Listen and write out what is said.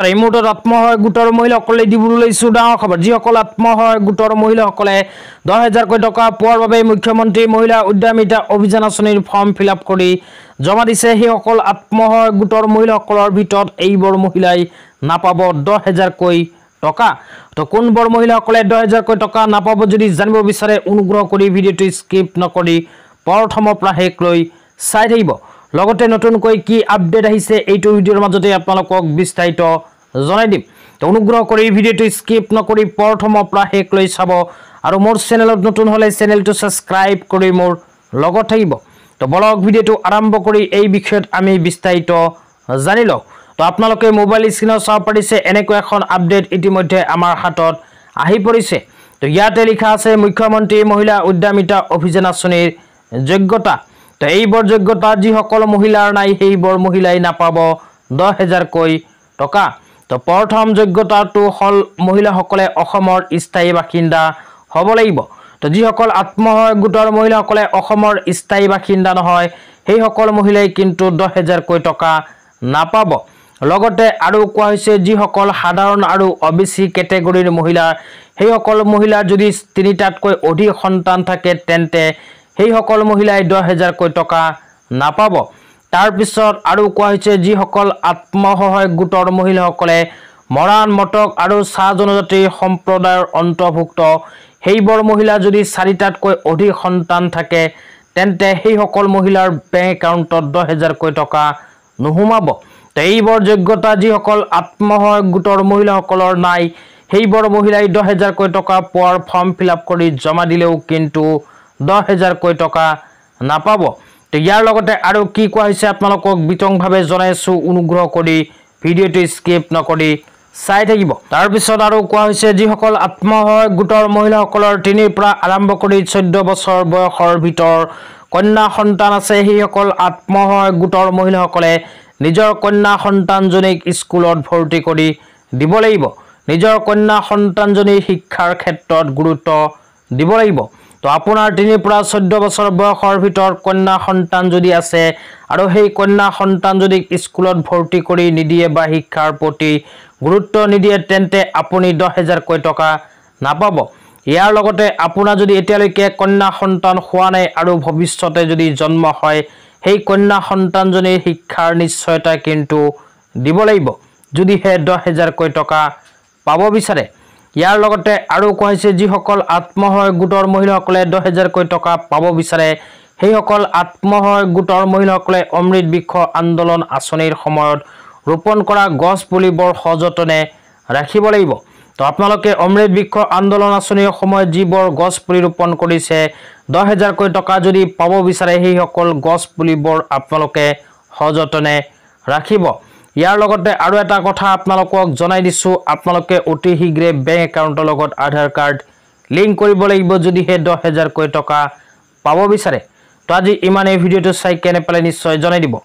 এই মুহূৰ্তত আত্মসহায়ক গোটৰ মহিলাসকলে দিবলৈ লৈছো ডাঙৰ খবৰ। যিসকল আত্মসহায়ক গোটৰ মহিলাসকলে 10,000কৈ টকা পোৱাৰ বাবে মুখ্যমন্ত্ৰী মহিলা উদ্যমিতা অভিযান আঁচনিৰ ফৰ্ম ফিলআপ কৰি জমা দিছে, সেইসকল আত্মসহায়ক গোটৰ মহিলাসকলৰ ভিতৰত এইবোৰ মহিলাই নাপাব 10,000কৈ টকা। তো কোনবোৰ মহিলাসকলে 10,000কৈ টকা নাপাব যদি জানিব বিচাৰে অনুগ্ৰহ কৰি ভিডিঅ'টো স্কিপ নকৰি প্ৰথমৰ পৰা শেষলৈ চাই থাকিব। লগতে নতুনকৈ কি আপডেট আহিছে এইটো ভিডিঅ'ৰ মাজতে আপোনালোকক বিস্তাৰিত জনাই দিম। তো অনুগ্ৰহ কৰি ভিডিঅ'টো স্কিপ নকৰি প্ৰথমৰ পৰা শেষলৈ চাব আৰু মোৰ চেনেলত নতুন হ'লে চেনেলটো ছাবস্ক্ৰাইব কৰি মোৰ লগত থাকিব। তো বলক ভিডিঅ'টো আৰম্ভ কৰি এই বিষয়ত আমি বিস্তাৰিত জানি লওঁ। তো আপোনালোকে মোবাইল স্ক্ৰীনত চাব পাৰিছে এনেকৈ এখন আপডেট ইতিমধ্যে আমাৰ হাতত আহি পৰিছে। তো ইয়াতে লিখা আছে মুখ্যমন্ত্ৰী মহিলা উদ্যমিতা অভিযান আঁচনিৰ যোগ্যতা। তো এইবোৰ যোগ্যতা যিসকল মহিলাৰ নাই সেইবোৰ মহিলাই নাপাব 10,000কৈ টকা। তো প্ৰথম যোগ্যতাটো হ'ল মহিলাসকলে অসমৰ স্থায়ী বাসিন্দা হ'ব লাগিব। তো যিসকল আত্মসহায়ক গোটৰ মহিলাসকলে অসমৰ স্থায়ী বাসিন্দা নহয় সেইসকল মহিলাই কিন্তু 10,000কৈ টকা নাপাব। লগতে আৰু কোৱা হৈছে যিসকল সাধাৰণ আৰু OBC কেটেগৰীৰ মহিলা সেইসকল মহিলাৰ যদি 3টাতকৈ অধিক সন্তান থাকে তেন্তে সেইসকল মহিলাই 10,000কৈ টকা নাপাব। তাৰপিছত আৰু কোৱা হৈছে যিসকল আত্মসহায়ক গোটৰ মহিলাসকলে মৰাণ মটক আৰু চাহ জনজাতি সম্প্ৰদায়ৰ অন্তৰ্ভুক্ত সেইবোৰ মহিলা যদি 4টাতকৈ অধিক সন্তান থাকে তেন্তে সেইসকল মহিলাৰ বেংক একাউণ্টত 10,000কৈ টকা নোসোমাব। তো এইবোৰ যোগ্যতা যিসকল আত্মসহায়ক গোটৰ মহিলাসকলৰ নাই সেইবোৰ মহিলাই 10,000কৈ টকা পোৱাৰ ফৰ্ম ফিলআপ কৰি জমা দিলেও কিন্তু 10,000কৈ টকা নাপাব। তো ইয়াৰ লগতে আৰু কি কোৱা হৈছে আপোনালোকক বিতংভাৱে জনাইছোঁ, অনুগ্ৰহ কৰি ভিডিঅ'টো স্কিপ নকৰি চাই থাকিব। তাৰপিছত আৰু কোৱা হৈছে যিসকল আত্মসহায়ক গোটৰ মহিলাসকলৰ 3ৰ পৰা আৰম্ভ কৰি 14 বছৰ বয়সৰ ভিতৰত কন্যা সন্তান আছে সেইসকল আত্মসহায়ক গোটৰ মহিলাসকলে নিজৰ কন্যা সন্তানজনীক স্কুলত ভৰ্তি কৰি দিব লাগিব। নিজৰ কন্যা সন্তানজনীৰ শিক্ষাৰ ক্ষেত্ৰত গুৰুত্ব দিব লাগিব। তো আপোনাৰ 3ৰ পৰা 14 বছৰ বয়সৰ ভিতৰত কন্যা সন্তান যদি আছে আৰু সেই কন্যা সন্তানজনীক স্কুলত ভৰ্তি কৰি নিদিয়ে বা শিক্ষাৰ প্ৰতি গুৰুত্ব নিদিয়ে তেন্তে আপুনি 10,000কৈ টকা নাপাব। ইয়াৰ লগতে আপোনাৰ যদি এতিয়ালৈকে কন্যা সন্তান হোৱা নাই আৰু ভৱিষ্যতে যদি জন্ম হয় সেই কন্যা সন্তানজনীৰ শিক্ষাৰ নিশ্চয়তা কিন্তু দিব লাগিব যদিহে 10,000কৈ টকা পাব বিচাৰে। ইয়াৰ লগতে আৰু কোৱা হৈছে যিসকল আত্মসহায়ক গোটৰ মহিলাসকলে 10,000কৈ টকা পাব বিচাৰে সেইসকল আত্মসহায়ক গোটৰ মহিলাসকলে অমৃত বৃক্ষ আন্দোলন আঁচনিৰ সময়ত ৰোপণ কৰা গছ পুলিবোৰ সযতনে ৰাখিব লাগিব। তো আপোনালোকে অমৃত বৃক্ষ আন্দোলন আঁচনিৰ সময়ত যিবোৰ গছ পুলি ৰোপণ কৰিছে 10,000কৈ টকা যদি পাব বিচাৰে সেইসকল গছ পুলিবোৰ আপোনালোকে সযতনে ৰাখিব। ইয়াৰ লগতে আৰু এটা কথা আপোনালোকক জনাই দিছোঁ, আপোনালোকে অতি শীঘ্ৰে বেংক একাউণ্টৰ লগত আধাৰ কাৰ্ড লিংক কৰিব লাগিব যদিহে 10,000কৈ টকা পাব বিচাৰে। তো আজি ইমানেই, ভিডিঅ'টো চাই কেনে পালে নিশ্চয় জনাই দিব।